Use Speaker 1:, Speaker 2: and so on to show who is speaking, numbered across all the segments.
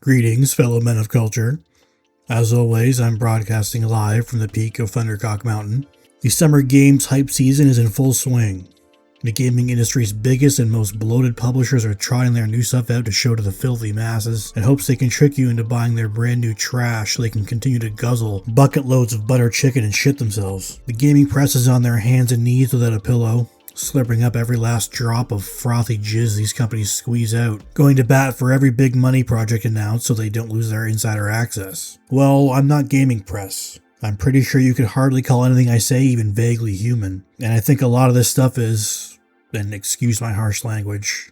Speaker 1: Greetings, fellow men of culture. As always, I'm broadcasting live from the peak of Thundercock Mountain. The Summer Games hype season is in full swing. The gaming industry's biggest and most bloated publishers are trotting their new stuff out to show to the filthy masses in hopes they can trick you into buying their brand new trash so they can continue to guzzle bucket loads of butter chicken and shit themselves. The gaming press is on their hands and knees without a pillow, slurping up every last drop of frothy jizz these companies squeeze out, going to bat for every big money project announced so they don't lose their insider access. Well, I'm not gaming press. I'm pretty sure you could hardly call anything I say even vaguely human. And I think a lot of this stuff is, and excuse my harsh language,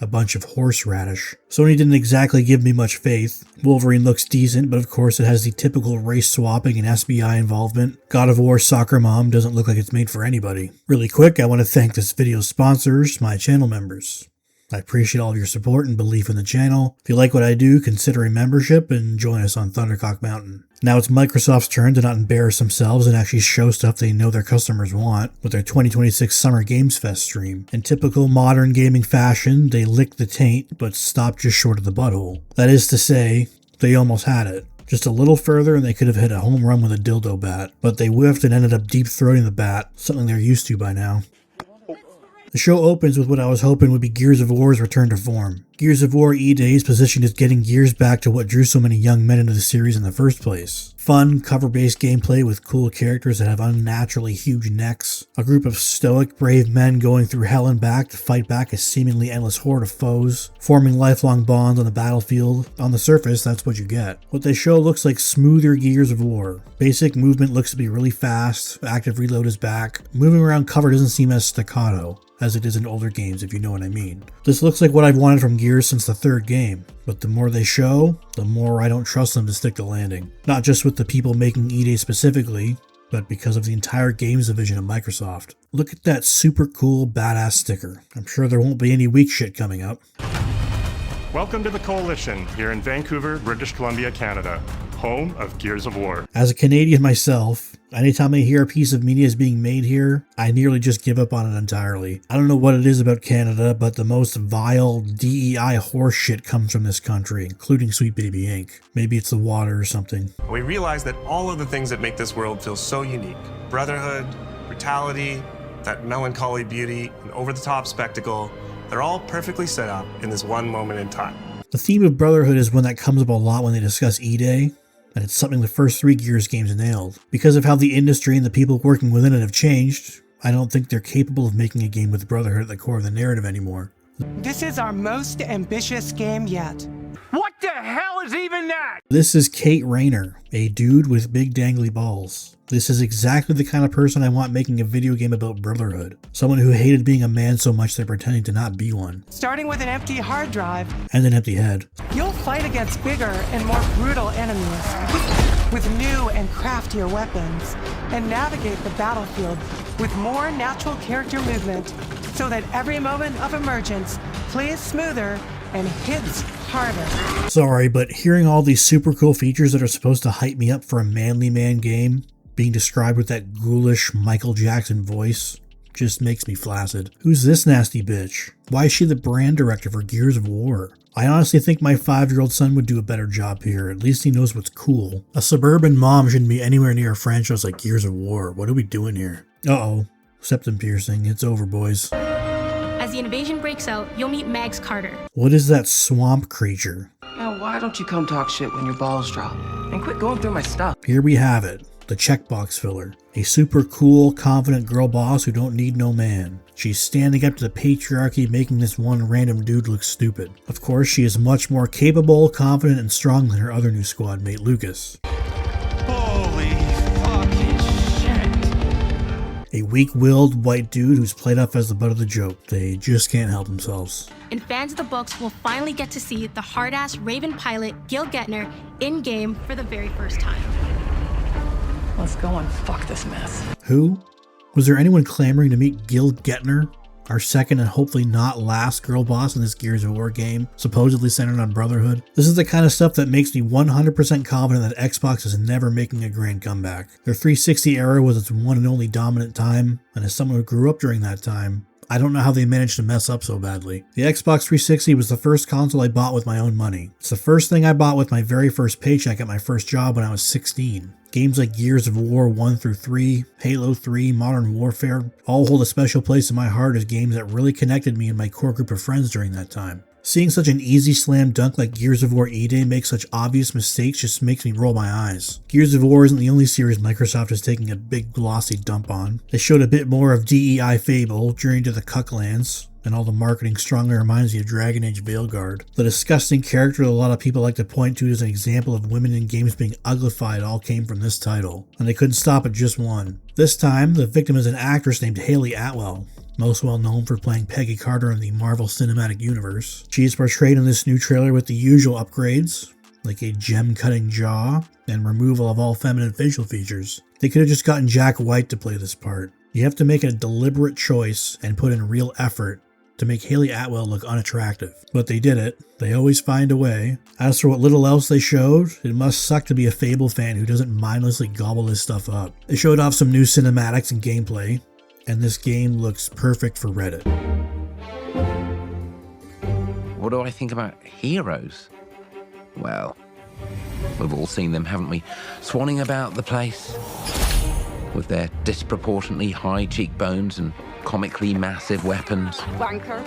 Speaker 1: a bunch of horseradish. Sony didn't exactly give me much faith. Wolverine looks decent, but of course it has the typical race swapping and SBI involvement. God of War Soccer Mom doesn't look like it's made for anybody. Really quick, I want to thank this video's sponsors, my channel members. I appreciate all of your support and belief in the channel. If you like what I do, consider a membership and join us on Thundercock Mountain. Now it's Microsoft's turn to not embarrass themselves and actually show stuff they know their customers want with their 2026 Summer Games Fest stream. In typical modern gaming fashion, they licked the taint, but stopped just short of the butthole. That is to say, they almost had it. Just a little further and they could have hit a home run with a dildo bat. But they whiffed and ended up deep-throating the bat, something they're used to by now. The show opens with what I was hoping would be Gears of War's return to form. Gears of War E-Day is positioned as getting Gears back to what drew so many young men into the series in the first place. Fun, cover-based gameplay with cool characters that have unnaturally huge necks. A group of stoic, brave men going through hell and back to fight back a seemingly endless horde of foes, forming lifelong bonds on the battlefield. On the surface, that's what you get. What they show looks like smoother Gears of War. Basic movement looks to be really fast, active reload is back. Moving around cover doesn't seem as staccato as it is in older games, if you know what I mean. This looks like what I've wanted from Gears since the third game, but the more they show, the more I don't trust them to stick the landing. Not just with the people making E-Day specifically, but because of the entire games division of Microsoft. Look at that super cool, badass sticker. I'm sure there won't be any weak shit coming up.
Speaker 2: Welcome to the Coalition, here in Vancouver, British Columbia, Canada, home of Gears of War.
Speaker 1: As a Canadian myself, anytime I hear a piece of media is being made here, I nearly just give up on it entirely. I don't know what it is about Canada, but the most vile DEI horseshit comes from this country, including Sweet Baby Inc. Maybe it's the water or something.
Speaker 3: We realize that all of the things that make this world feel so unique, brotherhood, brutality, that melancholy beauty, and over-the-top spectacle, they're all perfectly set up in this one moment in time.
Speaker 1: The theme of brotherhood is one that comes up a lot when they discuss E-Day, and it's something the first 3 Gears games nailed. Because of how the industry and the people working within it have changed, I don't think they're capable of making a game with brotherhood at the core of the narrative anymore.
Speaker 4: This is our most ambitious game yet.
Speaker 5: What the hell is even that?
Speaker 1: This is Kate Rayner, a dude with big dangly balls. This is exactly the kind of person I want making a video game about brotherhood. Someone who hated being a man so much they're pretending to not be one.
Speaker 4: Starting with an empty hard drive,
Speaker 1: And an empty head.
Speaker 4: you'll fight against bigger and more brutal enemies with new and craftier weapons, and navigate the battlefield with more natural character movement so that every moment of emergence plays smoother and hits harder.
Speaker 1: Sorry, but hearing all these super cool features that are supposed to hype me up for a manly man game being described with that ghoulish Michael Jackson voice just makes me flaccid. Who's this nasty bitch? Why is she the brand director for Gears of War? I honestly think my 5-year-old son would do a better job here. At least he knows what's cool. A suburban mom shouldn't be anywhere near a franchise like Gears of War. What are we doing here? Uh-oh. Septum piercing. It's over, boys.
Speaker 6: As the invasion breaks out, you'll meet Mags Carter.
Speaker 1: What is that swamp creature?
Speaker 7: Now, why don't you come talk shit when your balls drop? And quit going through my stuff.
Speaker 1: Here we have it. The checkbox filler. A super cool, confident girl boss who don't need no man. She's standing up to the patriarchy, making this one random dude look stupid. Of course, she is much more capable, confident, and strong than her other new squad mate, Lucas.
Speaker 5: Holy fucking shit.
Speaker 1: A weak-willed white dude who's played up as the butt of the joke. They just can't help themselves.
Speaker 6: And fans of the books will finally get to see the hard-ass Raven pilot Gil Gettner in-game for the very first time.
Speaker 7: Let's go and fuck this mess.
Speaker 1: Who? Was there anyone clamoring to meet Gil Gettner? Our second and hopefully not last girl boss in this Gears of War game, supposedly centered on brotherhood. This is the kind of stuff that makes me 100% confident that Xbox is never making a grand comeback. Their 360 era was its one and only dominant time, and as someone who grew up during that time, I don't know how they managed to mess up so badly. The Xbox 360 was the first console I bought with my own money. It's the first thing I bought with my very first paycheck at my first job when I was 16. Games like Gears of War 1 through 3, Halo 3, Modern Warfare all hold a special place in my heart as games that really connected me and my core group of friends during that time. Seeing such an easy slam dunk like Gears of War E-Day make such obvious mistakes just makes me roll my eyes. Gears of War isn't the only series Microsoft is taking a big glossy dump on. They showed a bit more of DEI Fable, Journey to the Cucklands, and all the marketing strongly reminds me of Dragon Age Veilguard. The disgusting character that a lot of people like to point to as an example of women in games being uglified all came from this title, and they couldn't stop at just one. This time, the victim is an actress named Hayley Atwell, most well known for playing Peggy Carter in the Marvel Cinematic Universe. She is portrayed in this new trailer with the usual upgrades, like a gem-cutting jaw and removal of all feminine facial features. They could have just gotten Jack White to play this part. You have to make a deliberate choice and put in real effort to make Hayley Atwell look unattractive. But they did it. They always find a way. As for what little else they showed, it must suck to be a Fable fan who doesn't mindlessly gobble this stuff up. They showed off some new cinematics and gameplay, and this game looks perfect for Reddit.
Speaker 8: What do I think about heroes? Well, we've all seen them, haven't we? Swanning about the place with their disproportionately high cheekbones and comically massive weapons.
Speaker 9: Wanker.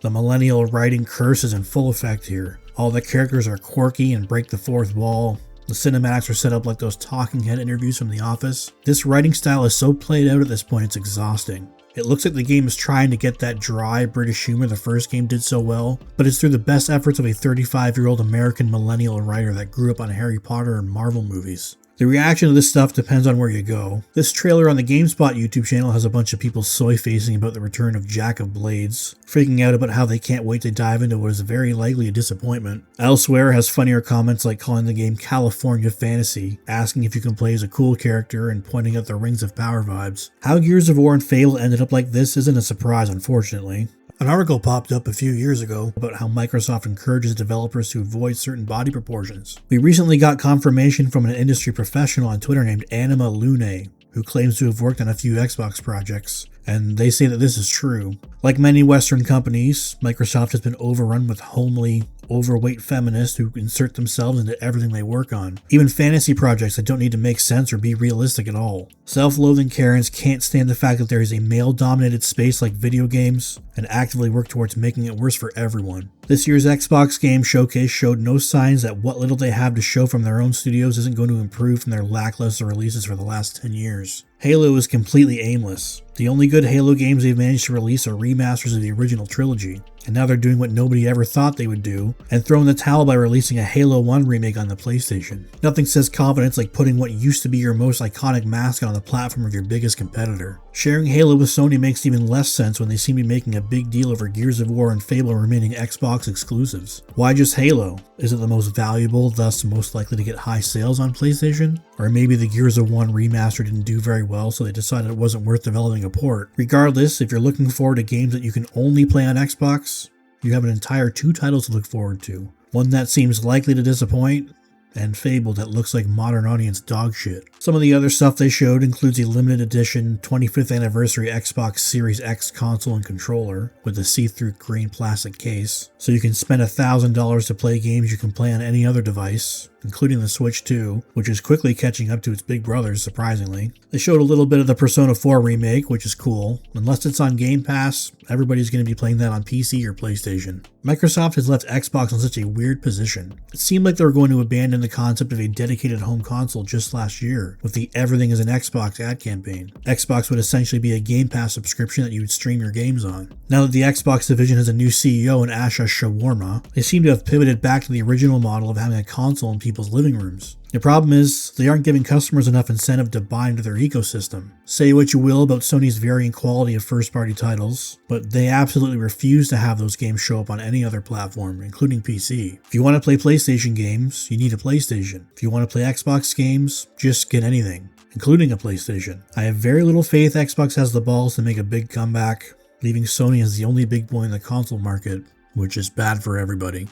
Speaker 1: The millennial writing curse is in full effect here. All the characters are quirky and break the fourth wall. The cinematics are set up like those talking head interviews from The Office. This writing style is so played out at this point it's exhausting. It looks like the game is trying to get that dry British humor the first game did so well, but it's through the best efforts of a 35-year-old American millennial writer that grew up on Harry Potter and Marvel movies. The reaction to this stuff depends on where you go. This trailer on the GameSpot YouTube channel has a bunch of people soy-facing about the return of Jack of Blades, freaking out about how they can't wait to dive into what is very likely a disappointment. Elsewhere has funnier comments like calling the game California Fantasy, asking if you can play as a cool character, and pointing out the Rings of Power vibes. How Gears of War and Fable ended up like this isn't a surprise, unfortunately. An article popped up a few years ago about how Microsoft encourages developers to avoid certain body proportions. We recently got confirmation from an industry professional on Twitter named Anima Lune, who claims to have worked on a few Xbox projects, and they say that this is true. Like many Western companies, Microsoft has been overrun with homely, overweight feminists who insert themselves into everything they work on, even fantasy projects that don't need to make sense or be realistic at all. Self-loathing Karens can't stand the fact that there is a male-dominated space like video games, and actively work towards making it worse for everyone. This year's Xbox Game Showcase showed no signs that what little they have to show from their own studios isn't going to improve from their lackluster releases for the last 10 years. Halo is completely aimless. The only good Halo games they've managed to release are remasters of the original trilogy, and now they're doing what nobody ever thought they would do, and throwing the towel by releasing a Halo 1 remake on the PlayStation. Nothing says confidence like putting what used to be your most iconic mascot on the platform of your biggest competitor. Sharing Halo with Sony makes even less sense when they seem to be making a big deal over Gears of War and Fable remaining Xbox exclusives. Why just Halo? Is it the most valuable, thus most likely to get high sales on PlayStation? Or maybe the Gears of War remaster didn't do very well, so they decided it wasn't worth developing a port. Regardless, if you're looking forward to games that you can only play on Xbox, you have an entire 2 titles to look forward to. One that seems likely to disappoint, and Fable that looks like modern audience dog shit. Some of the other stuff they showed includes a limited edition 25th anniversary Xbox Series X console and controller with a see-through green plastic case, so you can spend $1,000 to play games you can play on any other device, including the Switch 2, which is quickly catching up to its big brothers, surprisingly. They showed a little bit of the Persona 4 remake, which is cool. Unless it's on Game Pass, everybody's going to be playing that on PC or PlayStation. Microsoft has left Xbox in such a weird position. It seemed like they were going to abandon the concept of a dedicated home console just last year, with the Everything is an Xbox ad campaign. Xbox would essentially be a Game Pass subscription that you would stream your games on. Now that the Xbox division has a new CEO in Asha Shawarma, they seem to have pivoted back to the original model of having a console in people's living rooms. The problem is, they aren't giving customers enough incentive to buy into their ecosystem. Say what you will about Sony's varying quality of first-party titles, but they absolutely refuse to have those games show up on any other platform, including PC. If you want to play PlayStation games, you need a PlayStation. If you want to play Xbox games, just get anything, including a PlayStation. I have very little faith Xbox has the balls to make a big comeback, leaving Sony as the only big boy in the console market, which is bad for everybody.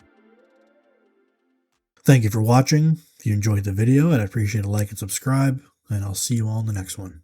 Speaker 1: Thank you for watching. If you enjoyed the video, I'd appreciate a like and subscribe, and I'll see you all in the next one.